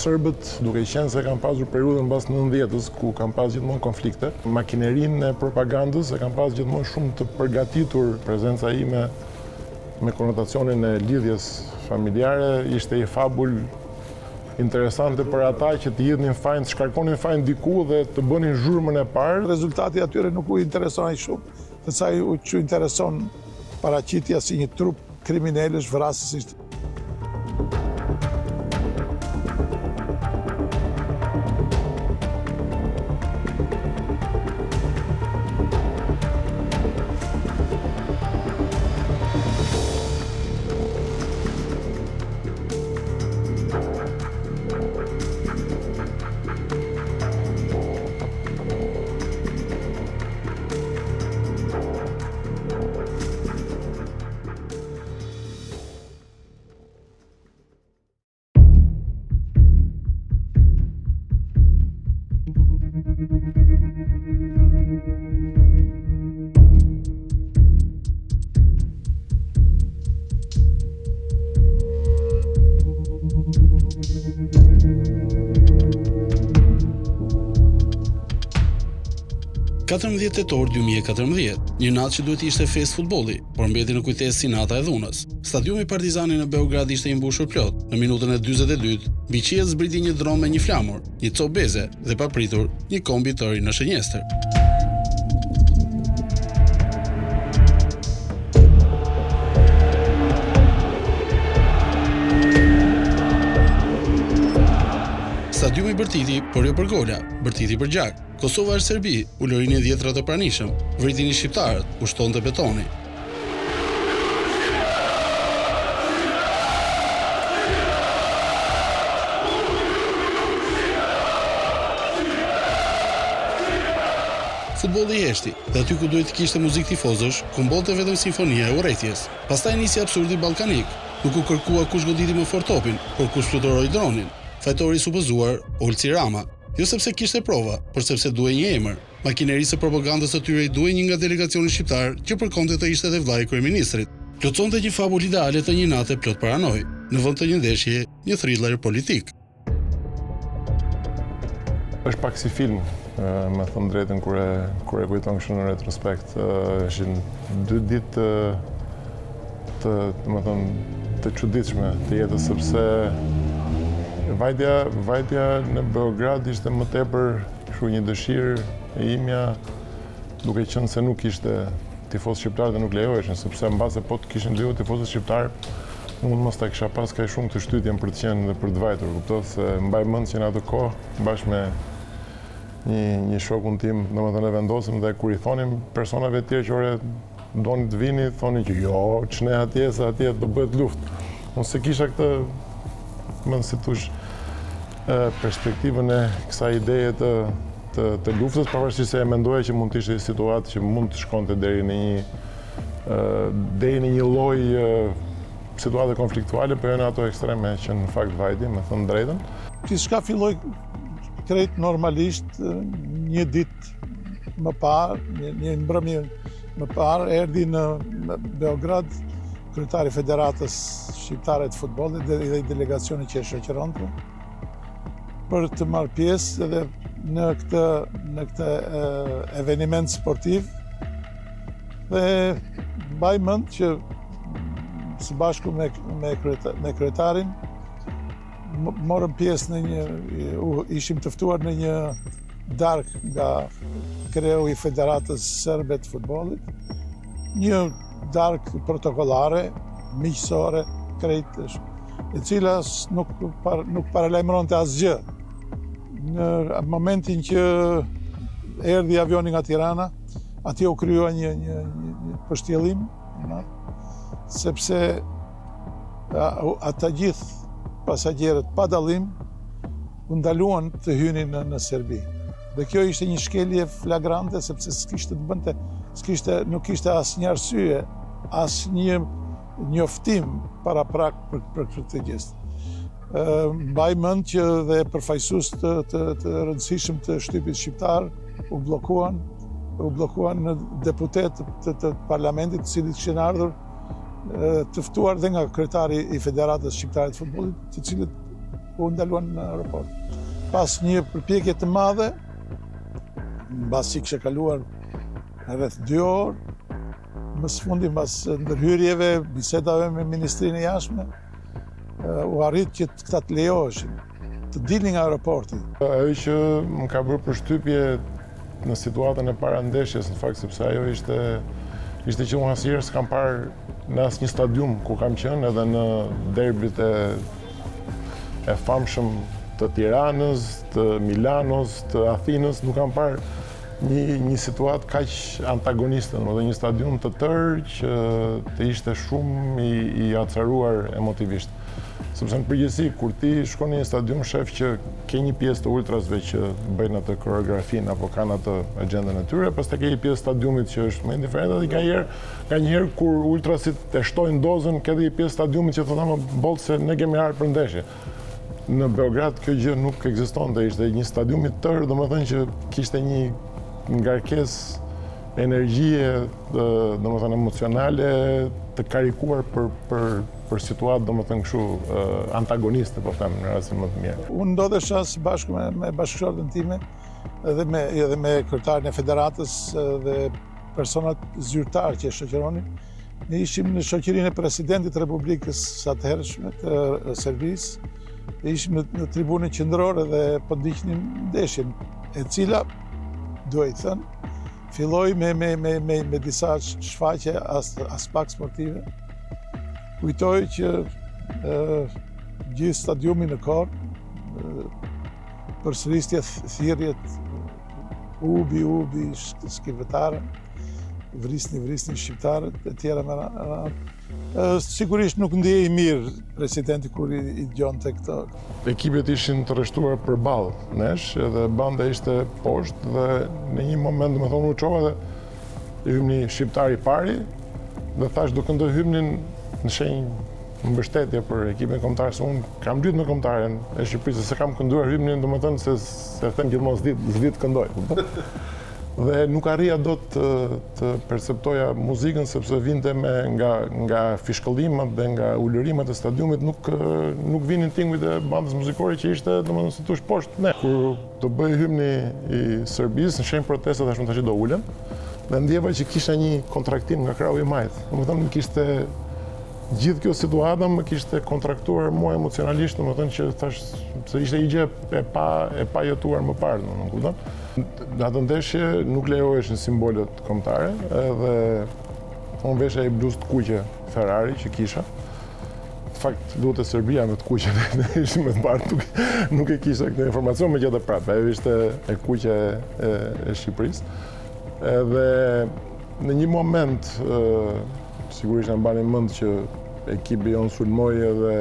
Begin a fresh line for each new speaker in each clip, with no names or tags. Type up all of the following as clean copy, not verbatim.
Serbët, duke qenë se kanë pasur periudhën mbas 90-s ku kanë pas gjithmonë konflikte, makinerinë e propagandës e kanë pas gjithmonë shumë të përgatitur. Prezenca ime me konotacionin e lidhjes familjare ishte i fabul interesante për ata që të jidhnin fajin, të shkarkonin fajin diku dhe të bënin zhurmën e parë.
Rezultati atyre nuk u intereson shumë, të sa u që intereson paraqitja si një trup kriminalësh vrasësisht.
Tetor 2014, një natë që duhet ishte festë futbolli, por mbeti në kujtesë si nata e dhunës. Stadiumi Partizani në Beograd ishte i mbushur plot. Në minutën e 42, mbi qiell zbriti një dron me një flamur, një copë beze dhe papritur, një kombi të ri në shënjestër. Stadiumi bërtiti, por jo për gola, bërtiti për gjak. Kosova është Serbi, u lëri një 10 të pranishëm, vritin i shqiptarët, u shtonte betoni. Futbolli i heshti, dhe aty ku duhet të kishte muzikë tifozësh, ku mbolte vetëm simfonia e urrëties. Pastaj nisi absurdi ballkanik, nuk u kërkua kush goditi më fort topin, por kush fluturoi dronin. Fajtori i supëzuar, Olci Rama. Jo sepse kishte prova, por sepse duhej një emër. Makinerisë së propagandës së tyre i duhej një nga delegacioni shqiptar që përkonte të ishte edhe vllai i kryeministrit. Plotësonte një fabul ideale të një nate plot paranoj, në vend të një ndeshje, një thriller politik.
Është pak si film, me thënë drejtën, kur e kujton kështu në retrospekt. Ishin 2 ditë të çuditshme të jetës, sepse vajtja në Beograd ishte më tepër një dëshirë e imja, duke qenë se nuk ishte tifoz shqiptar dhe nuk lejoheshin, sepse mbase po të kishin lejuar tifozët shqiptar, mund mos ta kisha pas kaq shumë të shtytjen për të qenë dhe për të vajtur. Kuptoj se mbaj mend që në atë kohë bashkë me një shokun tim, domethënë e vendosëm dhe kur i thonim personave të tjerë që ore doni të vini, thonin që jo, ç'ne atje se atje do bëhet luftë. Unë se kisha këtë si tush perspektivën e kësaj ideje të luftës, pavarësisht se e mendoja që mund të ishte situatë që mund të shkonte deri në një lloj situate konfliktuale, por jo në ato ekstreme që në fakt vajti, me thënë drejtën.
Gjithçka filloi krejt normalisht. Një ditë më parë, një mbrëmje më parë, erdhi në Beograd kryetari Federatës Shqiptare të Futbollit dhe i delegacioni që e shoqëronte për të marrë pjesë edhe në këtë eveniment sportiv. Dhe mbaj mend që së bashku me kryetarin morëm pjesë ishim të ftuar në një darkë nga kreu i Federatës Serbe të Futbollit, një darkë protokollare, miqësore, krejt, e cila nuk paralajmëronte asgjë. Në momentin që erdhi avioni nga Tirana, atje u kryo një përshtjellim, sepse ata gjithë pasagjerët pa dallim u ndaluan të hynin në Serbi. Dhe kjo ishte një shkelje flagrante, sepse nuk kishte asnjë arsye, asnjë njoftim para prak për këtë gjë. Mbaj mend që dhe përfaqësues të rëndësishëm të shtypit shqiptar u bllokuan në deputet të parlamentit, të cilit kishin ardhur të ftuar dhe nga kryetari i Federatës Shqiptare të Futbollit, të cilët u ndaluan në aeroport. Pas një përpjekje të madhe, mbas që kishte kaluar rreth 2 orë, më së fundi mbas ndërhyrjeve, bisedave me Ministrinë e Jashtme, u arrit që këta të lejoheshin, të dilnin nga aeroporti.
Ajo që më ka bërë përshtypje në situatën e parandeshjes, në fakt, sepse ajo ishte që unë asnjëherë s'kam parë në asnjë stadium ku kam qenë, edhe në derbit e famshëm të Tiranës, të Milanos, të Athinës, nuk kam parë një situatë kaq antagoniste, domethënë një stadium të tërë që të ishte shumë i acaruar emotivisht. Sepse në përgjithësi, kur ti shkon në një stadium, shef që ke një pjesë të ultrasve që bëjnë atë koreografinë apo kanë atë agjendën e tyre, pastaj ke një pjesë stadiumit që është më indiferente, dhe nganjëherë kur ultrasit e shtojnë dozën, ke edhe një pjesë stadiumit që thonë më boll se ne kemi ardhur për ndeshje. Në Beograd kjo gjë nuk ekzistonte, ishte një stadium i tërë, domethënë që kishte një ngarkesë energjie, domethënë emocionale, të karikuar për situatë, domethënë kështu antagoniste, po them, në rastin më të mirë.
Unë ndodhesha së bashku me bashkëshortën time edhe me kryetarin e federatës dhe personat zyrtarë që e shoqëronin. Ne ishim në shoqërinë e presidentit të Republikës së atëhershme të Serbisë, dhe ishim në tribunën qendrore dhe po ndiqnim ndeshjen, e cila, duhet thënë, filloi me disa shfaqje as pak sportive. Kujtoj që gjithë stadiumi në korë, përsëristje thirrjet, ubi, skivëtare, vrisni shqiptarët, e tjera me radhë. Sigurisht nuk ndjej mirë presidenti kur i dëgjonte këto.
Ekipet ishin të rreshtuar përballë nesh, edhe banda ishte poshtë, dhe në një moment, domethënë, u çova dhe hymni shqiptar i pari, dhe thash do këndoj hymnin në shenjë mbështetje për ekipin kombëtar, se unë kam lyp me kombëtaren e Shqipërisë, se kam kënduar hymnin, domethënë se them gjithmonë s'di të këndoj. Dhe nuk arrija do të perceptoja muzikën, sepse vinte nga fishkëllimet dhe nga ulërimet e stadiumit, nuk vinin tingujt e bandës muzikore që ishte, domethënë, si thosh, poshtë ne. Kur do bëj hymni i Serbisë, në shenjë proteste, tashmë tash do ulem, dhe ndjeva që kisha një kontraktim nga krahu i majt. Domethënë, më kishte gjithë kjo situata më kishte kontraktuar mua emocionalisht, domethënë që thash se ishte një gjë e pa jetuar më parë, nuk kupton. Në atë ndeshje nuk lejoheshin simbolet kombëtare, edhe unë vesha një bluzë të kuqe Ferrari që kisha. Në fakt, duhet e Serbia me të kuqe, ne ishim me të parë, nuk e kisha këtë informacion, me gjeta prapë, ajo ishte e kuqe e Shqipërisë. Edhe në një moment, sigurisht në mbani mend që ekipi jonë sulmoi edhe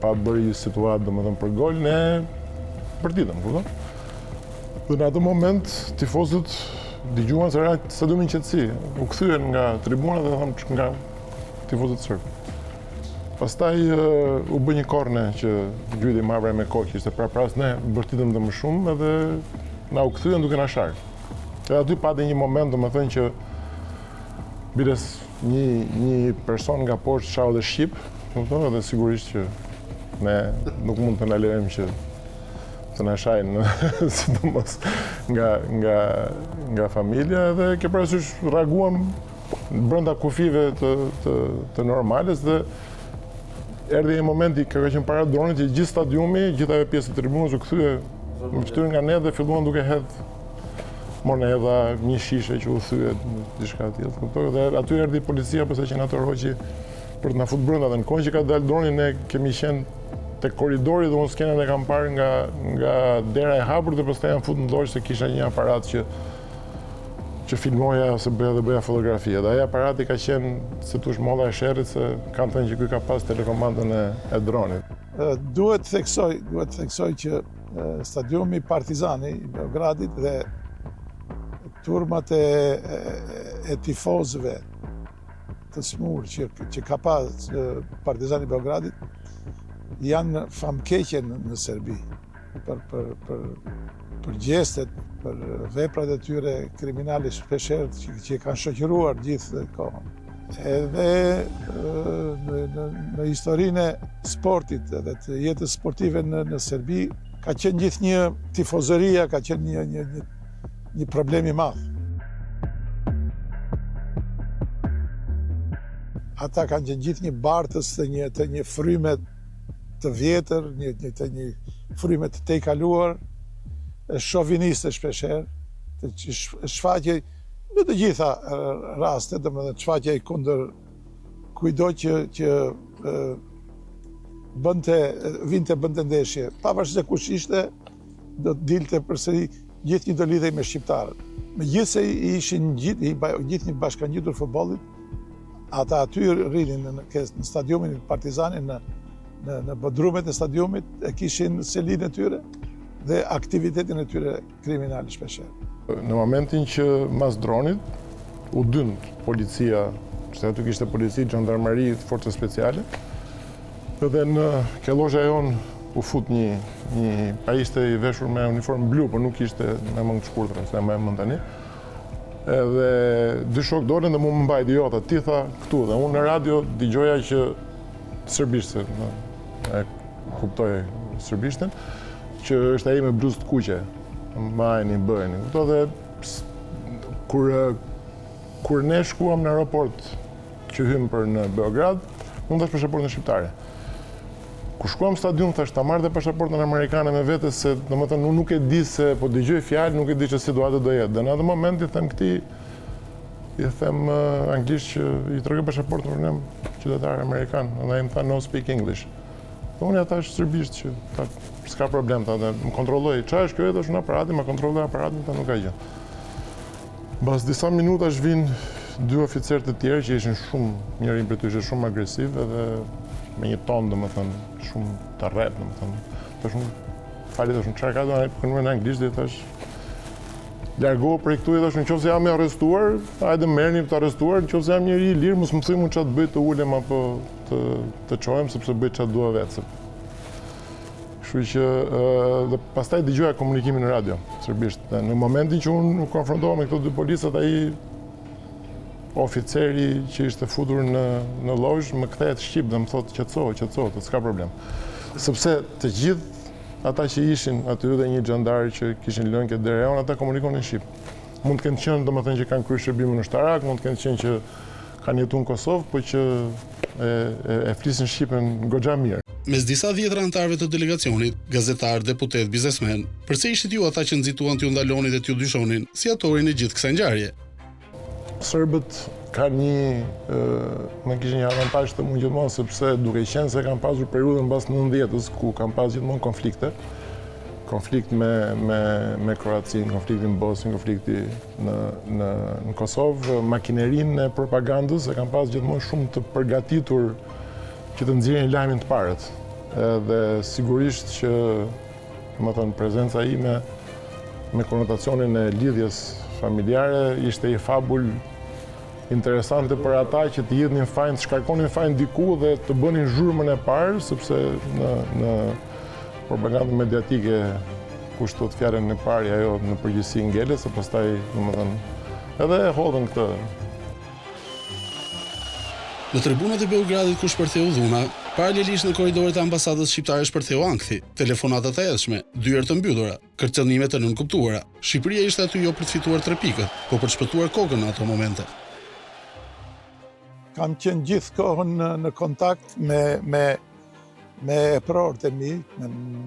pa bërë një situatë, domethënë, për gol, ne përditëm, kupton? Dhe në atë moment, tifozët dëgjuan se stadiumin qetësi, u kthyen nga tribunat dhe thamë nga tifozët serbë. Pastaj u bë një korne që gjyti marrë me kokë, ishte prapras, ne bërtitëm dhe më shumë, edhe na u kthyen duke na sharë. Edhe aty pati një moment, domethënë, që bires një person nga poshtë shau dhe shqip, dhe sigurisht që ne nuk mund të na lejojmë që të na shajnë, sidomos nga familja, dhe ke parasysh reaguam brenda kufive të normales, dhe erdhi një momenti ka qenë para dronit që gjithë stadiumi, gjithë ajo pjesë e tribunës u kthye më fytyrë nga ne dhe filluan duke hedhë monedha, një shishe që u thyet, diçka tjetër. Dhe aty erdhi policia përse që nga të roqi për të na futur brenda, dhe në kohën që ka dalë droni ne kemi qenë te korridori dhe unë skenën e kam parë nga dera e hapur, dhe pastaj janë futur në dorë se kisha një aparat që filmoja ose bëja fotografia. Dhe ai aparati ka qenë, se tush, molla e sherrit, se kanë thënë që ky ka pas telekomandën e dronit.
Duhet theksoj që stadiumi Partizani i Beogradit dhe turmat e tifozëve të smur që ka pas Partizani Beogradit janë famkeqe në Serbi për gjestet, për veprat e tyre kriminale shpeshherë që kanë shoqëruar gjithë kohën. edhe në historinë e sportit edhe të jetës sportive në Serbi, ka qenë gjithë një tifozëria, ka qenë një problem i madh. Ata kanë qenë gjithë një bartës të një fryme të vjetër, të një fryme të tejkaluar, shoviniste shpeshherë, shfaqje në të gjitha rastet, domethënë shfaqje kundër kujdo që vinte bënte ndeshje. Pavarësisht se kush ishte, do të dilte përsëri gjithë një do lidhej me shqiptarët. Megjithse ishin gjithë një bashkangjitur futbollit, ata aty rrinin në stadiumin Partizani, në bodrumet e stadiumit, e kishin selinë e tyre dhe aktivitetin e tyre kriminal shpeshherë.
Në momentin që mas dronit, u dynd policia, se aty kishte polici, gjandarmeri, forcë speciale, dhe në kellozha jonë u fut një pa ishte i veshur me uniform blu, por nuk ishte me mëngë të shkurtra, se më e mend tani. Edhe dy shok dolën dhe mu më mbajti, jo, ti tha këtu, dhe unë në radio dëgjoja që serbisht, se e kuptoj serbishtin, që është ai me bluzë të kuqe, mbajeni, bëjeni. Këto dhe kur ne shkuam në aeroport që hym për në Beograd, unë thash pasaportën shqiptare. Kur shkuam në stadium, thash ta marr dhe pasaportën amerikane me vete, se domethënë unë nuk e di se po dëgjoj fjalë, nuk e di ç'është situata do jetë. Dhe në atë moment i them këtij, i them anglisht që i tregoj pasaportën për nem qytetar amerikan, dhe ai më tha no speak English. Unë ja thash serbisht që s'ka problem, tha, dhe më kontrolloi. Çfarë është kjo? Thash në aparatin, më kontrolloi aparatin, tha nuk ka gjë. Mbas disa minutash vinë dy oficerë të tjerë që ishin shumë, njëri prej tyre shumë agresiv edhe me një ton, domethënë, shumë të rrep, domethënë. Tash unë fali tash çfarë ka thënë, punuar në anglisht dhe thash largohu prej këtu, thash nëse jam i arrestuar, hajde merrni të arrestuar, nëse jam njëri i lirë, mos më thuj mua çfarë të bëj, të ulem apo të çohem sepse bëj çfarë dua vetë. Kështu që dhe pastaj dëgjoja komunikimin në radio serbisht. Në momentin që unë konfrontova me këto dy policat, ai oficeri që ishte futur në lozhë më kthehet shqip dhe më thotë qetëso, s'ka problem. Sepse të gjithë ata që ishin aty dhe një xhandar që kishin lënë këtë deri, ata komunikonin shqip. Mund të kenë qenë domethënë që kanë kryer shërbimin ushtarak, mund të kenë qenë që kanë jetuar në Kosovë, por që e flisin shqipen goxha mirë.
Mes disa dhjetra anëtarëve të delegacionit, gazetar, deputet, biznesmen, përse ishit ju ata që nxituan t'ju ndaloni dhe t'ju dyshonin si autorin e gjithë kësaj ngjarje?
Serbët kanë më kishin një avantazh të mund gjithmonë, sepse duke qenë se kanë pasur periudhën mbas 90-s ku kanë pasur gjithmonë konflikte. Konflikt me Kroacinë, konflikti në Bosnjë, konflikti në Kosovë, makinerinë e propagandës e kanë pasur gjithmonë shumë të përgatitur që të nxjerrin lajmin të parët. Dhe sigurisht që, domethënë, prezenca ime me konotacionin e lidhjes familjare ishte i fabul interesante për ata që të jepnin fajin, të shkarkonin fajin diku dhe të bënin zhurmën e parë, sepse në propagandën mediatike kush thot fjalën e parë, ajo në përgjithësi ngelet, se pastaj, domethënë, edhe e hodhën këtë.
Në tribunat e Beogradit ku shpërtheu dhuna, paralelisht në korridoret e ambasadës shqiptare shpërtheu ankthi, telefonata të hedhshme, dyert të mbyllura, kërcënime të nënkuptuara. Shqipëria ishte aty jo për të fituar 3 pikët, por për të shpëtuar kokën në ato momente.
Kam qenë gjithë kohën në kontakt me eprorët e mi, me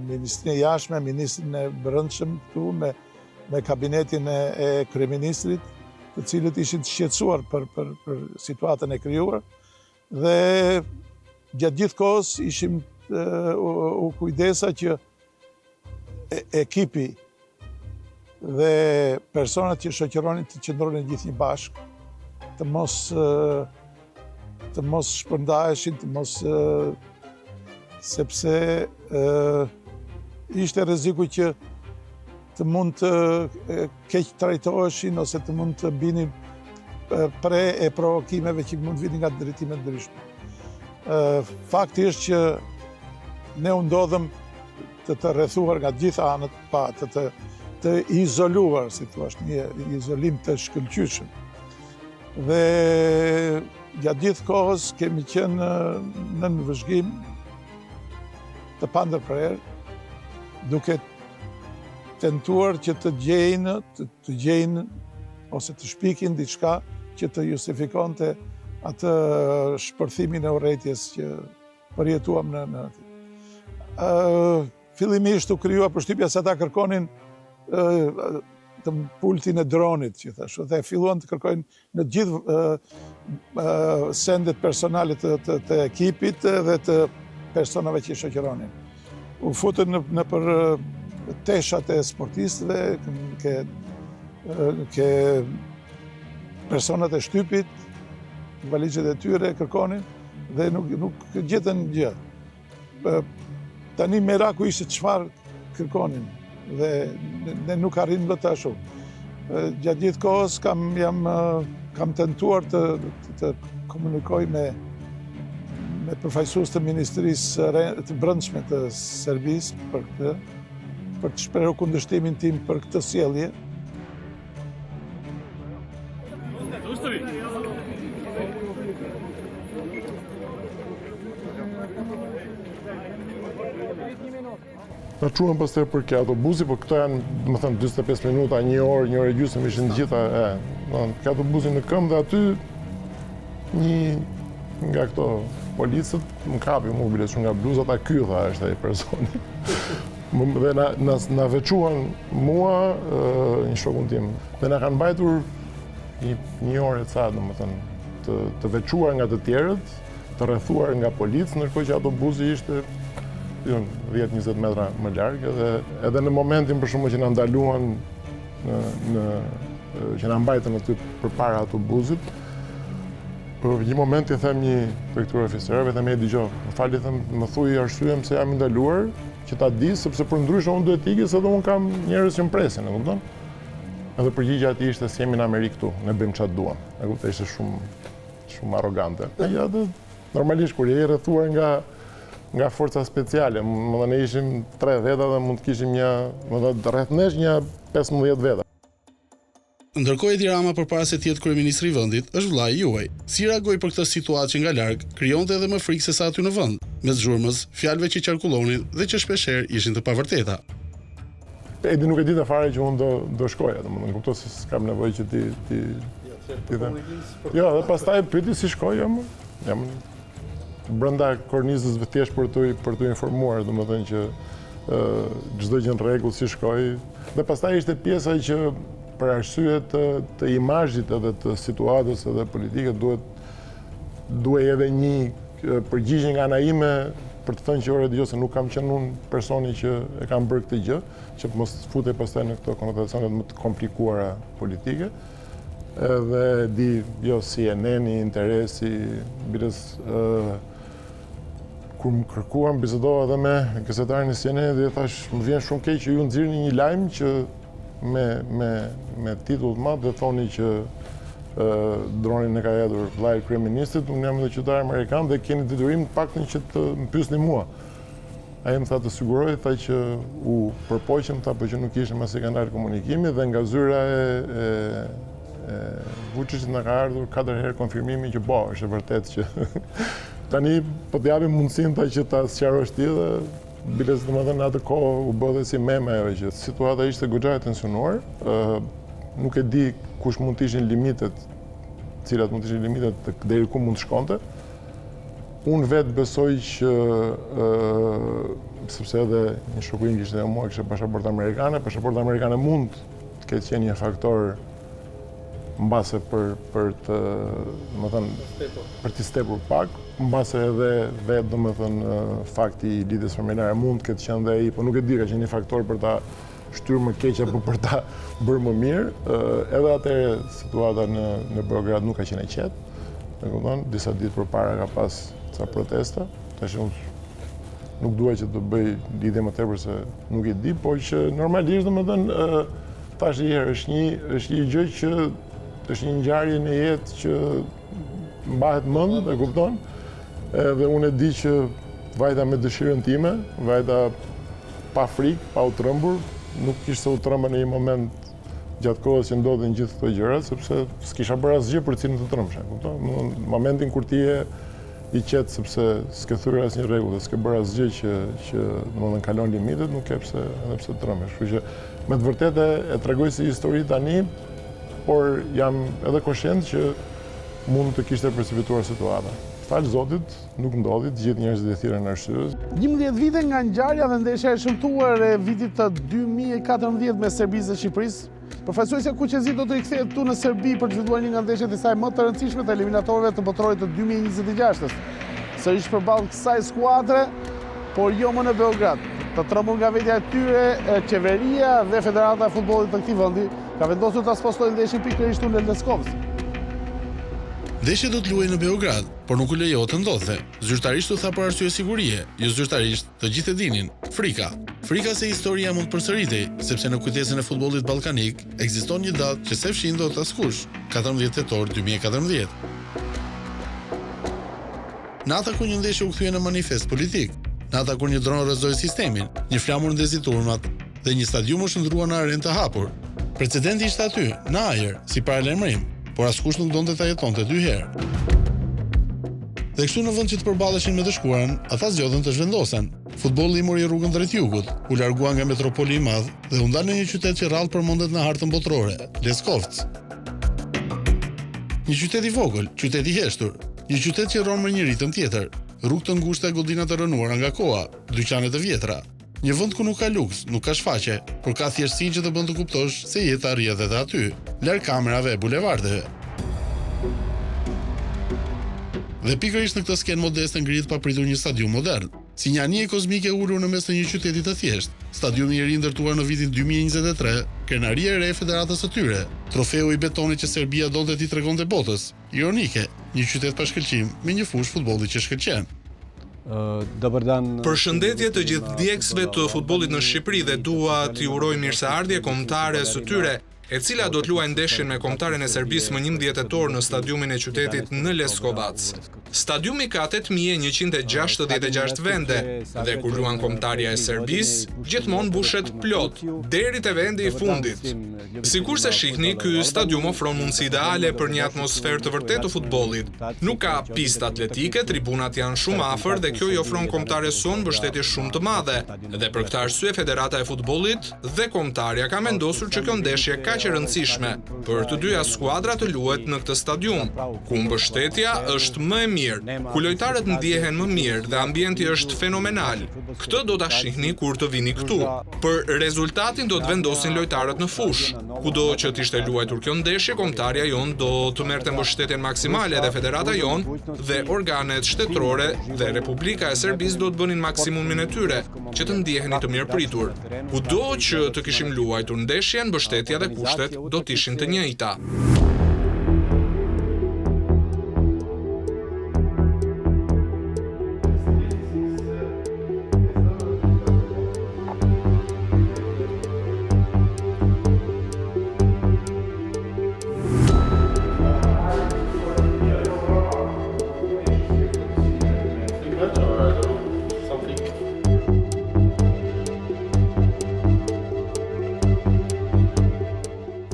Ministrinë e Jashtme, Ministrin e Brendshëm këtu, me kabinetin e kryeministrit, të cilët ishin të shqetësuar për situatën e krijuar. Dhe gjatë gjithë kohës ishim u kujdesa që ekipi dhe personat që shoqëronin të qëndronin gjithë një bashkë, të mos shpërndaheshin, sepse ishte rreziku që të mund të keq trajtoheshin ose të mund të binin pre e provokimeve që mund vinin nga drejtime ndryshme. Fakti është që ne u ndodhëm të rrethuar nga gjitha anët, të izoluar, si thua, një izolim të shkëlqyeshëm. Dhe Gjatë gjithë kohës kemi qenë në vëzhgim të pandërprer, duke tentuar që të gjejnë ose të shpikin diçka që të justifikonte atë shpërthimin e urrëties që përjetuam në fillimisht u krijua përshtypja se ata kërkonin të pultin e dronit, që thashë, dhe filluan të kërkojnë në gjithë sendet personale të ekipit dhe të personave që i shoqëronin. U futën në për teshat e sportistëve, ke personat e shtypit, valigjet e tyre kërkonin dhe nuk gjetën gjë. Tani meraku ishte çfarë kërkonin dhe ne nuk arrim të ashtu. Gjatë gjithë kohës kam tentuar të komunikoj me përfaqësues të Ministrisë të Brendshme të Serbisë për të shprehur kundërshtimin tim për këtë sjellje.
Na çuan pastaj për këtë autobusi, por këto janë, më thënë, 45 minuta, 1 orë e gjysmë ishin të gjitha, këtë autobusin në këmbë dhe aty një nga këto policët më kapi mu bile shumë nga bluzat, a ky tha është ai personi. Dhe na veçuan mua, një shokun tim, dhe na kanë mbajtur një orë e ca, domethënë, të veçuar nga të tjerët, të rrethuar nga policë, ndërkohë që autobusi ishte 10-20 metra më larg, edhe në momentin për shkakun që na ndaluan që na mbajtën aty përpara autobusit, për një moment i them një prej këtyre oficerëve, them dëgjoj, më fali, them, më thuaj arsyeën pse jam i ndaluar, që ta di, sepse për ndryshe unë duhet të ikë, se do unë kam njerëz që më presin, e kupton? Edhe përgjigjja e tij ishte se jemi në Amerikë këtu, ne bëjmë çfarë duam. E kuptoj, ishte shumë arrogante. Ja, normalisht kur je i rrethuar nga forca speciale, më dhe ne ishim 3 veta dhe mund të kishim rreth nesh një 15 veta.
Ndërkohë Edi Rama, përpara se të jetë kryeministri i vendit, është vllai juaj. Si reagoi për këtë situatë që nga larg krijonte edhe më frikë se sa aty në vend, mes zhurmës, fjalëve që qarkullonin dhe që shpeshherë ishin të pavërteta.
Edi nuk e dinte fare që unë do shkoja, domethënë kuptoj se s'kam nevojë që ti them. Jo, dhe pastaj pyeti si shkoj jam brenda kornizës thjesht për të informuar, domethënë që çdo gjë në rregull, si shkoj. Dhe pastaj ishte pjesa që për arsye të imazhit edhe të situatës edhe politike duhej edhe një përgjigje nga ana ime për të thënë që ore dëgjoj se nuk kam qenë unë personi që e kam bërë këtë gjë, që mos futej pastaj në këto konotacione më të komplikuara politike. Edhe di jo CNN-i, interesi, bilës kur më kërkuan, bisedova edhe me gazetaren e CNN-it dhe thash, më vjen shumë keq që ju nxirrni një lajm që me titull të madh dhe thoni që dronin e ka hedhur vllai i kryeministit, unë jam edhe qytetar amerikan dhe keni detyrim të paktën që të më pyesni mua. Ai më tha të siguroj, tha që u përpoqëm, tha po që nuk ishim as sekondar komunikimi dhe nga zyra e Vučićit na ka ardhur 4 herë konfirmimi që po, është vërtet që tani po të japim mundësinë ta që ta sqarosh ti dhe biles domethënë në atë kohë u bë dhe si meme ajo që situata ishte goxha e tensionuar, nuk e di kush mund të ishin limitet, cilat mund të ishin limitet deri ku mund të shkonte. Unë vetë besoj që sepse edhe një shoku im kishte mua kishte pasaportë amerikane mund të ketë qenë një faktor mbase për të, domethënë, për të stepur pak, mbase edhe vetë, domethënë, fakti i lidhjes familjare mund të ketë qenë dhe ai, po nuk e di, ka qenë një faktor për ta shtyrë më keq apo për ta bërë më mirë. Edhe atëherë situata në Beograd nuk ka qenë e qetë. E kupton, disa ditë përpara ka pas ca protesta. Tash unë nuk dua që të bëj lidhje më tepër se nuk e di, por që normalisht, domethënë, tash herë është një gjë që është një ngjarje në jetë që mbahet mend, e kupton? Edhe unë e di që vajta me dëshirën time, vajta pa frikë, pa u trembur, nuk kishte u trembur në një moment gjatë kohës që ndodhin gjithë këto gjërat, sepse s'kisha bërë asgjë për cilin të trëmshme. Kupton? Në momentin kur ti je i qetë sepse s'ke thyrë asnjë rregull dhe s'ke bërë asgjë që domethënë kalon limitet, nuk ke pse edhe pse trëmbesh. Kështu që me të vërtetë e tregoj si histori tani, por jam edhe koshient që mund të kishte precipituar situata. Falë Zotit, nuk ndodhi, të gjithë njerëzit e thirrën arsyes.
11 vite nga ngjarja dhe ndeshja e shëmtuar e vitit të 2014 me Serbisë dhe Shqipërisë, përfaqësuesja Kuqezi do të rikthehet këtu në Serbi për të zhvilluar një nga ndeshjet e saj më të rëndësishme të eliminatorëve të botrorit të 2026-s. Sërish përballë kësaj skuadre, por jo më në Beograd. Të trembur nga vetja e tyre, qeveria dhe Federata e Futbollit të këtij vendi ka vendosur ta spostojë ndeshjen pikërisht në Leskovës.
Ndeshja do të luajë në Beograd, por nuk u lejohet të ndodhte. Zyrtarisht u tha për arsye sigurie, jo zyrtarisht, të gjithë e dinin, frika. Frika se historia mund të përsëritej, sepse në kujtesën e futbollit ballkanik ekziston një datë që se fshin dot askush, 14 tetor 2014. Nata kur një ndeshje u kthye në manifest politik, nata kur një dron rrezoi sistemin, një flamur ndezi turmat dhe një stadium u shndrua në arenë të hapur. Precedenti ishte aty, në ajër, si paralajmërim, por askush nuk donte ta jetonte dy herë. Dhe kështu në vend që të përballeshin me të shkuarën, ata zgjodhen të zhvendosen. Futbolli i mori rrugën drejt jugut, u largua nga metropoli i madh dhe u nda në një qytet që rrallë përmendet në hartën botërore, Leskovec. Një qytet i vogël, qytet i heshtur, një qytet që rron me një ritëm tjetër, rrugë të ngushta e godina të rënuara nga koha, dyqane të vjetra. Një vend ku nuk ka luks, nuk ka shfaqje, por ka thjeshtësinë që të bën të kuptosh se jeta rrjedh edhe aty, larg kamerave e bulevardeve. Dhe pikërisht në këtë skenë modeste ngrihet papritur një stadium modern, si një anije kozmike ulur në mes të një qyteti të thjeshtë. Stadiumi i ri ndërtuar në vitin 2023, krenaria e re e federatës së tyre, trofeu i betonit që Serbia donte t'i tregonte botës. Ironike, një qytet pa shkëlqim me një fushë futbolli që shkëlqen.
Përshëndetje të gjithë ndjekësve të futbollit në Shqipëri dhe dua t'i uroj mirëseardhje kombëtare së tyre, e cila do të luajë ndeshjen me kombëtaren e Serbisë më 11 tetor në stadiumin e qytetit në Leskovac. Stadiumi ka 8166 vende dhe kur luan kombëtarja e Serbisë, gjithmonë mbushet plot, deri te vendi i fundit. Sikur se shihni, ky stadium ofron mundësi ideale për një atmosferë të vërtetë të futbollit. Nuk ka pistë atletike, tribunat janë shumë afër dhe kjo i ofron kombëtares son mbështetje shumë të madhe. Dhe për këtë arsye Federata e Futbollit dhe kombëtarja ka vendosur që kjo ndeshje kaq e rëndësishme për të dyja skuadra të luhet në këtë stadium, ku mbështetja është më e mirë, ku lojtarët ndjehen më mirë dhe ambienti është fenomenal. Këtë do ta shihni kur të vini këtu. Për rezultatin do të vendosin lojtarët në fushë. Kudo që t'ishte luajtur kjo ndeshje, kombëtarja jon do të merrte mbështetjen maksimale dhe federata jon dhe organet shtetërore dhe Republika e Serbisë do të bënin maksimumin e tyre që të ndjeheni të mirëpritur. Kudo që të kishim luajtur ndeshjen, mbështetja dhe kushtet do të ishin të njëjta.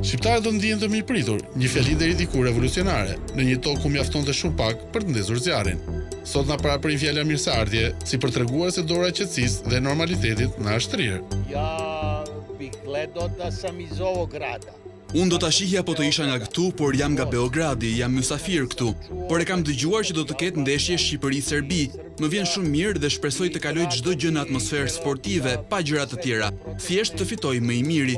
Shqiptarët do ndihen të mirëpritur, një fjali deri diku revolucionare, në një tokë ku mjaftonte shumë pak për të ndezur zjarrin. Sot na paraprin fjala mirëseardhje, si për treguar se dora e qetësisë dhe normalitetit na është trirë.
Ja bih gledao da sam iz ovog grada.
Unë do ta shihja po të isha nga këtu, por jam nga Beogradi, jam mysafir këtu. Por e kam dëgjuar që do të ketë ndeshje Shqipëri-Serbi. Më vjen shumë mirë dhe shpresoj të kaloj çdo gjë në atmosferë sportive, pa gjëra të tjera. Thjesht të fitoj më i miri.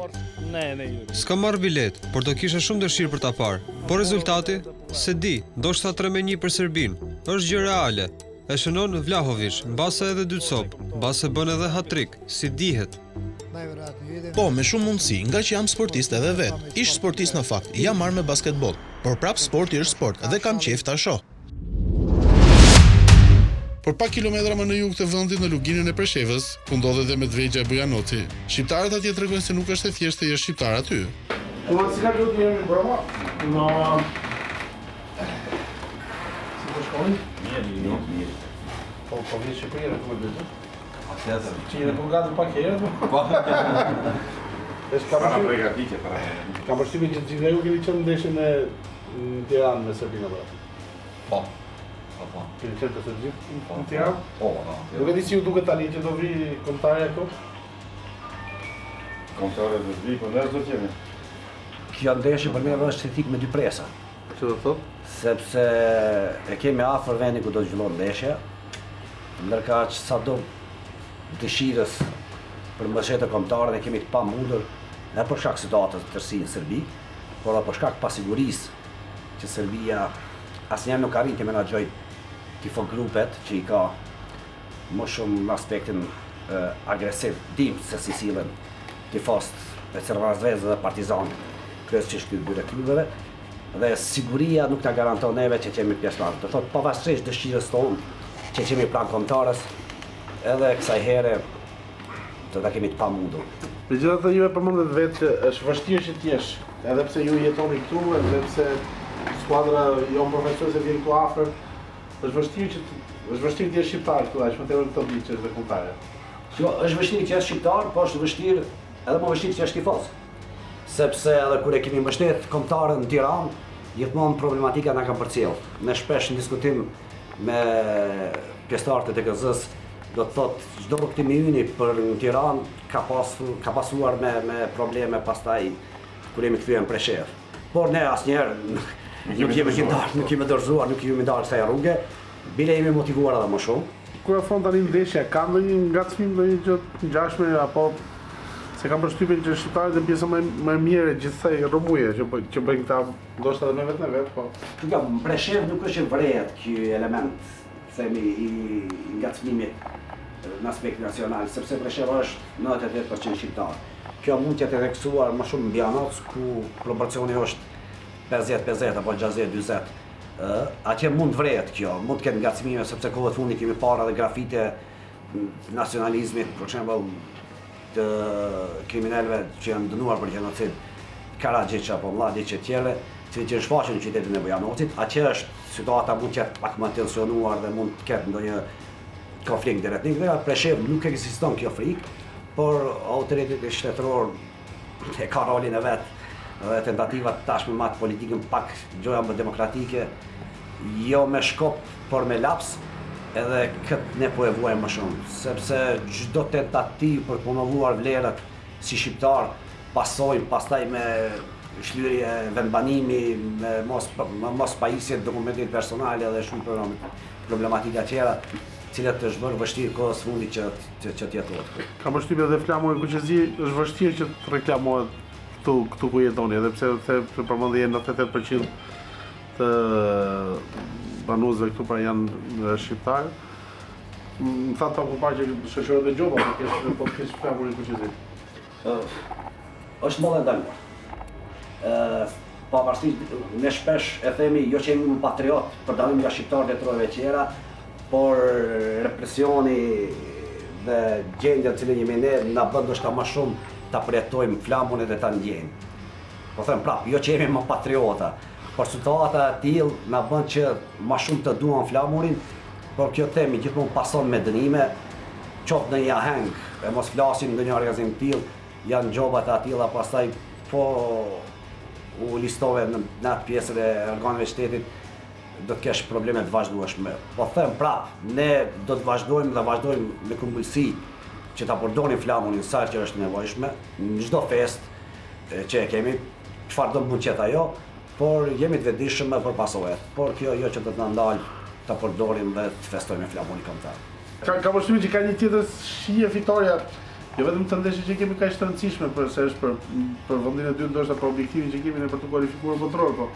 S'ka marrë bilet, por do kisha shumë dëshirë për ta parë. Po rezultati? Se di, ndoshta 3-1 për Serbinë. Është gjë reale. E shënon Vlahović, mbase edhe 2 copë, mbase bën edhe hat-trick, si dihet.
Po, me shumë mundësi, nga që jam sportist edhe vetë. Ish sportist në fakt, jam marrë me basketbol, por prap sporti është sport dhe kam qejf ta shoh.
Por pak kilometra më në jug të vendit në luginën e Preshevës, ku ndodhet dhe Medvegja e Bujanoci, shqiptarët atje tregojnë se nuk është e thjeshtë të jesh shqiptar aty.
Si ka lutë një broma? No. Si po shkoni? Mirë. Po vjen Shqipëria ku më bëj? Që jeni përgatitur pak herë? Kam përshtypjen që gjithë ju keni qenë në ndeshjen e Tiranë me Serbinë apo?
Po.
Keni qenë të gjithë në Tiranë?
Po.
Nuk e di si ju duket tani që do vi kombëtarja këtu?
Kombëtarja do vi, po ne do të jemi.
Kjo ndeshje për neve është kritik me dy presa.
Që do thotë?
Sepse e kemi afër vendi ku do të zhvillohet ndeshja, ndërkaq sado dëshirës për mbështetje kombëtare ne kemi të pamundur edhe për shkak situatës të tërësi në Serbi, por edhe për shkak pasigurisë që Serbia asnjëherë nuk arrin të menaxhojë tifo grupet që i ka më shumë në aspektin agresiv, dim se si sillen tifost e Crvena Zvezda dhe Partizan, kryesisht këto dy klubeve, dhe siguria nuk na garanton neve që kemi pjesëmarrje. Do thotë pavarësisht dëshirës tonë që kemi plan kombëtarës, edhe kësaj here do ta kemi të pamundur.
Megjithatë ju e përmendet vetë që është vështirë që t'jesh, edhe pse ju jetoni këtu, edhe pse skuadra jo profesionale vjen këtu afër, është vështirë të jesh shqiptar këtu, aq më tepër këto ditë që është kombëtare.
Jo, është vështirë që jesh shqiptar, po është vështirë edhe më vështirë që jesh tifoz. Sepse edhe kur e kemi mbështet kombëtarën në Tiranë, gjithmonë problematika na ka përcjell. Ne shpesh në diskutim me pjesëtarët e TKZ-s, do të thotë çdo rrugtim i yni për në Tiranë ka pasuar me probleme pastaj kur jemi kthyer në Preshevë. Por ne asnjëherë nuk jemi dorëzuar, nuk jemi dalë kësaj rruge, bile jemi motivuar edhe më shumë.
Kur afron tani ndeshja, ka ndonjë ngacmim, ndonjë gjë të ngjashme apo se kam përshtypjen që shqiptarët janë pjesa më e mirë e gjithsej rrumuje që bëjnë këta, ndoshta edhe me vetë, po.
Nga Preshevë nuk është vërejt ky element, themi i ngacmimit në aspekt nacional, sepse Presheva është 98% shqiptar. Kjo mund të jetë theksuar më shumë mbi Anac, ku proporcioni është 50-50 apo 60-40. Atje mund vret kjo, mund të ketë ngacmime, sepse kohët fundi kemi parë edhe grafite nacionalizmit, për shembull të kriminalëve që janë dënuar për gjenocid, Karadziç apo Mladić e tjerë, që janë shfaqur në qytetin e Bujanocit. Atje është situata mund të jetë pak më tensionuar dhe mund të ketë ndonjë konflikt drejtnik dhe Preshevë nuk ekziston kjo frikë, por autoriteti shtetëror e ka rolin e vet dhe tentativat tashme me atë politikën pak gjoja më demokratike, jo me shkop, por me laps, edhe këtë ne po e vuajmë më shumë, sepse çdo tentativë për të promovuar vlerat si shqiptar pasojnë pastaj me shlyrje vendbanimi, me mos pajisje të dokumentit personale dhe shumë problematika tjera, cilat është bërë vështirë kohës fundi që t'jetohet.
Kam përshtypjen edhe flamuri Kuqezi është vështirë që të reklamohet këtu ku jetoni, edhe pse të përmendje 98% të banuesve këtu pra janë shqiptarë. Më thatë pa kupar që shoqërët e Gjoba, po të kesh flamurin Kuqezi.
Është mollë ndaluar. Pavarësisht ne shpesh e themi jo që jemi patriot për dallim nga shqiptarët e trojve tjera, por represioni dhe gjendja në cilën jemi ne na bën ndoshta më shumë ta përjetojmë flamurin dhe ta ndjejmë. Po them prapë, jo që jemi më patriota, por situata e tillë na bën që më shumë të duam flamurin, por kjo themi gjithmonë pason me dënime, qoftë në një aheng, e mos flasim në një organizim të tillë, janë gjobat e tilla, pastaj po u listove në atë pjesën e organeve shtetit, do të kesh probleme të vazhdueshme. Po them prapë, ne do të vazhdojmë me këmbëlsi që ta përdorim flamurin sa që është nevojshme, në çdo festë që e kemi, çfarë do mund të jetë ajo, por jemi të vetëdijshëm për pasojat. Por kjo jo që do të na ndalë ta përdorim dhe të festojmë flamurin kombëtar.
Ka përshtypjen që ka një tjetër shije fitoria, jo vetëm të ndeshje që kemi kaq të rëndësishme, se është për vendin e dytë, ndoshta për objektivin që kemi ne për të kualifikuar botror, po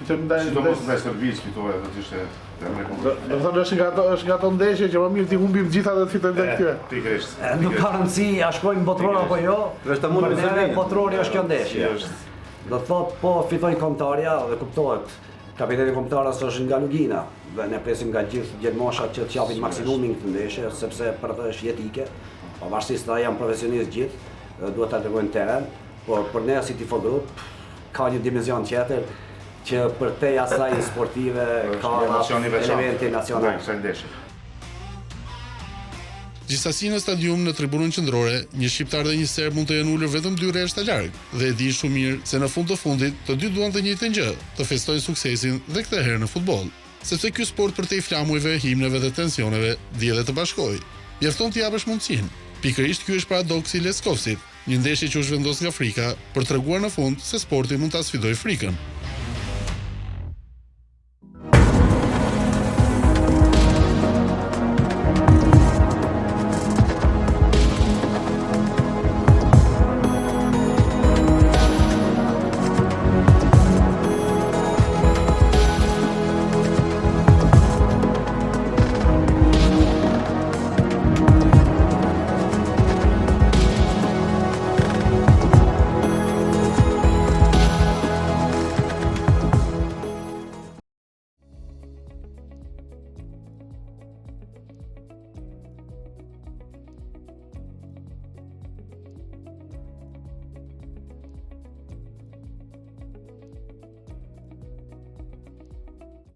sidomos me Serbisë fitore do të ishte
Do të thonë është nga ato ndeshje që më mirë t'i humbim gjitha dhe të fitojmë tek këtyre.
Pikërisht.
Nuk ka rëndësi a shkojmë botror apo jo. Për ne botrori është kjo ndeshje. Do të thotë po fitojnë kombëtarja dhe kuptohet. Kapiteni kombëtarës është nga Lugina dhe ne presim nga gjithë moshat që të japin maksimumin këtë ndeshje sepse për të është jetike. Pavarësisht se janë profesionistë gjithë, duhet ta tregojnë teren, por për ne si tifo grup ka një dimension tjetër që për te asaj sportive ka elementi nacional.
Gjithsesi në stadium në tribunën qendrore, një shqiptar dhe një serb mund të jenë ulur vetëm 2 rreshta larg dhe e dinë shumë mirë se në fund të fundit të dy duan të njëjtën gjë, të festojnë suksesin dhe këtë herë në futboll. Sepse ky sport për te i flamujve, himneve dhe tensioneve dihet dhe të bashkojë. Mjafton të japësh mundësinë. Pikërisht ky është paradoksi i Leskovsit, një ndeshje që u zhvendos nga frika për treguar në fund se sporti mund ta sfidojë frikën.